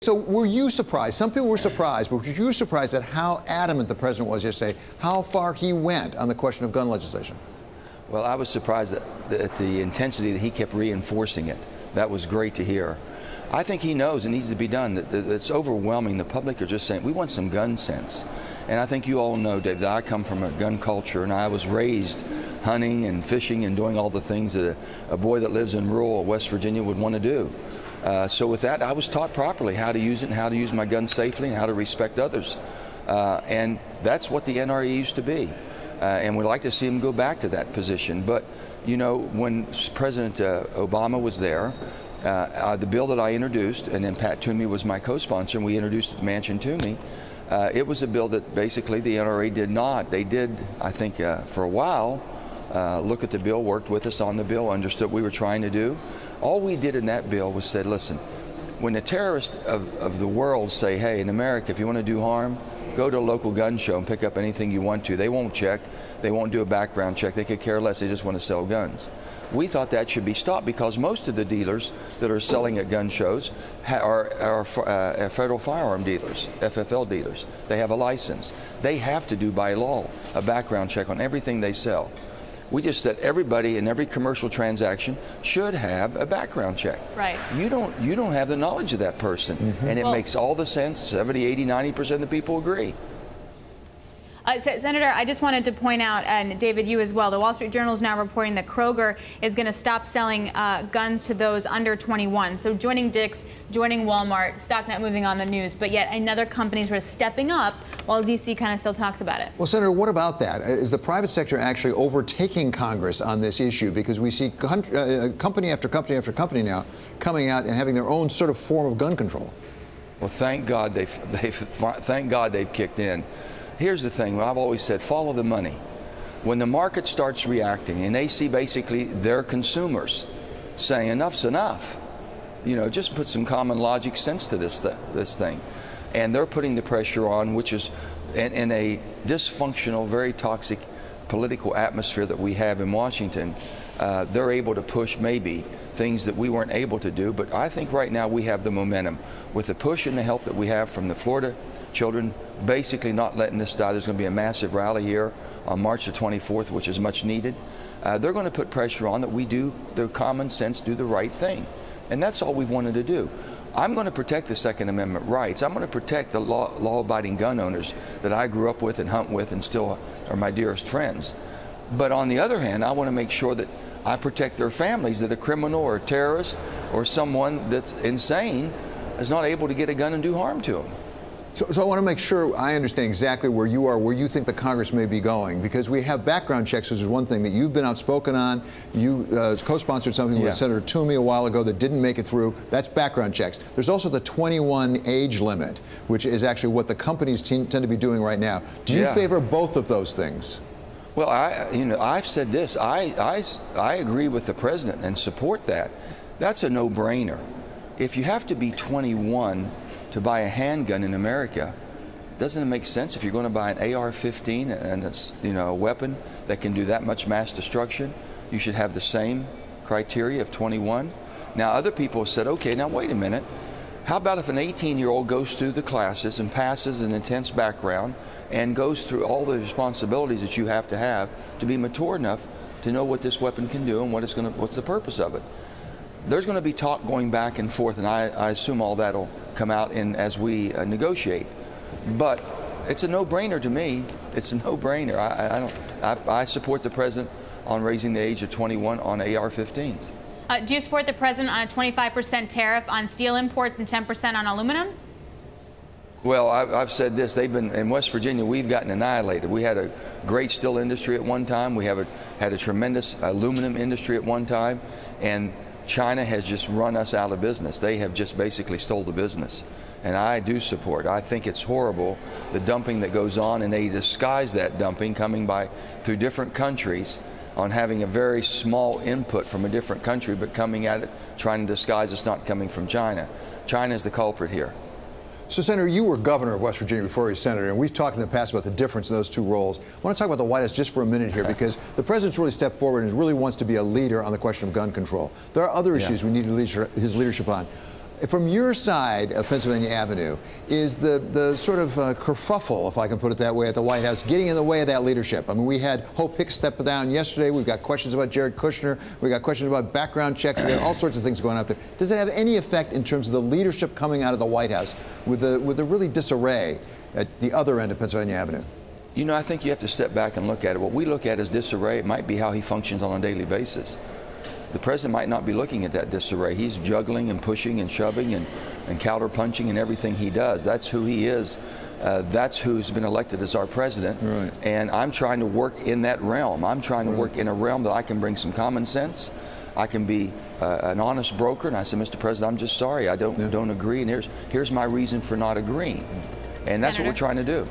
So were you surprised? Some people were surprised, but were you surprised at how adamant the president was yesterday, how far he went on the question of gun legislation? Well, I was surprised at the intensity that he kept reinforcing it. That was great to hear. I think he knows it needs to be done. That it's overwhelming. The public are just saying, we want some gun sense. And I think you all know, Dave, that I come from a gun culture, and I was raised hunting and fishing and doing all the things that a boy that lives in rural West Virginia would want to do. So with that, I was taught properly how to use it and how to use my gun safely and how to respect others. And that's what the NRA used to be. And we'd like to see him go back to that position. But, you know, when President Obama was there, the bill that I introduced, and then Pat Toomey was my co-sponsor, and we introduced it to Manchin Toomey, it was a bill that basically the NRA did not. They did, I think, for a while, look at the bill, worked with us on the bill, understood what we were trying to do. All we did in that bill was said, listen, when the terrorists of the world say, hey, in America, if you want to do harm, go to a local gun show and pick up anything you want to. They won't check. They won't do a background check. They could care less. They just want to sell guns. We thought that should be stopped because most of the dealers that are selling at gun shows are federal firearm dealers, FFL dealers. They have a license. They have to do by law a background check on everything they sell. We just said everybody in every commercial transaction should have a background check. Right. You don't have the knowledge of that person, and it makes all the sense. 70, 80, 90% of the people agree. Senator, I just wanted to point out, and David, you as well, the Wall Street Journal is now reporting that Kroger is going to stop selling guns to those under 21. So joining Dick's, joining Walmart, stock not moving on the news, but yet another company is sort of stepping up while D.C. kind of still talks about it. Well, Senator, what about that? Is the private sector actually overtaking Congress on this issue? Because we see company after company after company now coming out and having their own sort of form of gun control. Well, thank God they've kicked in. Here's the thing, I've always said, follow the money. When the market starts reacting and they see basically their consumers saying enough's enough, you know, just put some common logic sense to this thing. And they're putting the pressure on, which is in a dysfunctional, very toxic political atmosphere that we have in Washington. They're able to push maybe things that we weren't able to do, but I think right now we have the momentum. With the push and the help that we have from the Florida children basically not letting this die. There's going to be a massive rally here on March the 24th, which is much needed. They're going to put pressure on that we do the common sense, do the right thing. And that's all we've wanted to do. I'm going to protect the Second Amendment rights. I'm going to protect the law-abiding gun owners that I grew up with and hunt with and still are my dearest friends. But on the other hand, I want to make sure that I protect their families, that a criminal or a terrorist or someone that's insane is not able to get a gun and do harm to them. So I want to make sure I understand exactly where you are, where you think the Congress may be going, because we have background checks, which is one thing that you've been outspoken on. You co-sponsored something with Senator Toomey a while ago that didn't make it through. That's background checks. There's also the 21 age limit, which is actually what the companies tend to be doing right now. Do you favor both of those things? Well, I've said this. I agree with the president and support that. That's a no-brainer. If you have to be 21 to buy a handgun in America, doesn't it make sense if you're going to buy an AR-15 and it's, you know, a weapon that can do that much mass destruction, you should have the same criteria of 21? Now, other people have said, okay, now wait a minute. How about if an 18-year-old goes through the classes and passes an intense background and goes through all the responsibilities that you have to be mature enough to know what this weapon can do and what's the purpose of it? There's going to be talk going back and forth, and I assume all that'll come out as we negotiate. But it's a no-brainer to me. It's a no-brainer. I support the president on raising the age of 21 on AR-15s. Do you support the president on a 25% tariff on steel imports and 10% on aluminum? Well, I've said this. They've been in West Virginia. We've gotten annihilated. We had a great steel industry at one time. We had a tremendous aluminum industry at one time, and China has just run us out of business. They have just basically stole the business. And I do support. I think it's horrible, the dumping that goes on, and they disguise that dumping coming through different countries on having a very small input from a different country, but coming at it, trying to disguise it's not coming from China. China is the culprit here. So, Senator, you were governor of West Virginia before you were senator, and we've talked in the past about the difference in those two roles. I want to talk about the White House just for a minute here, because the president's really stepped forward and really wants to be a leader on the question of gun control. There are other issues we need his leadership on. From your side of Pennsylvania Avenue, is the sort of kerfuffle, if I can put it that way, at the White House getting in the way of that leadership? I mean, we had Hope Hicks step down yesterday. We've got questions about Jared Kushner. We've got questions about background checks. We've got all sorts of things going out there. Does it have any effect in terms of the leadership coming out of the White House with the really disarray at the other end of Pennsylvania Avenue? You know, I think you have to step back and look at it. What we look at as disarray, it might be how he functions on a daily basis. The president might not be looking at that disarray. He's juggling and pushing and shoving and counter-punching in everything he does. That's who he is. That's who's been elected as our president. Right. And I'm trying to work in that realm. I'm trying to work in a realm that I can bring some common sense. I can be an honest broker. And I said, Mr. President, I'm just sorry. I don't agree. And here's my reason for not agreeing. And that's what we're trying to do.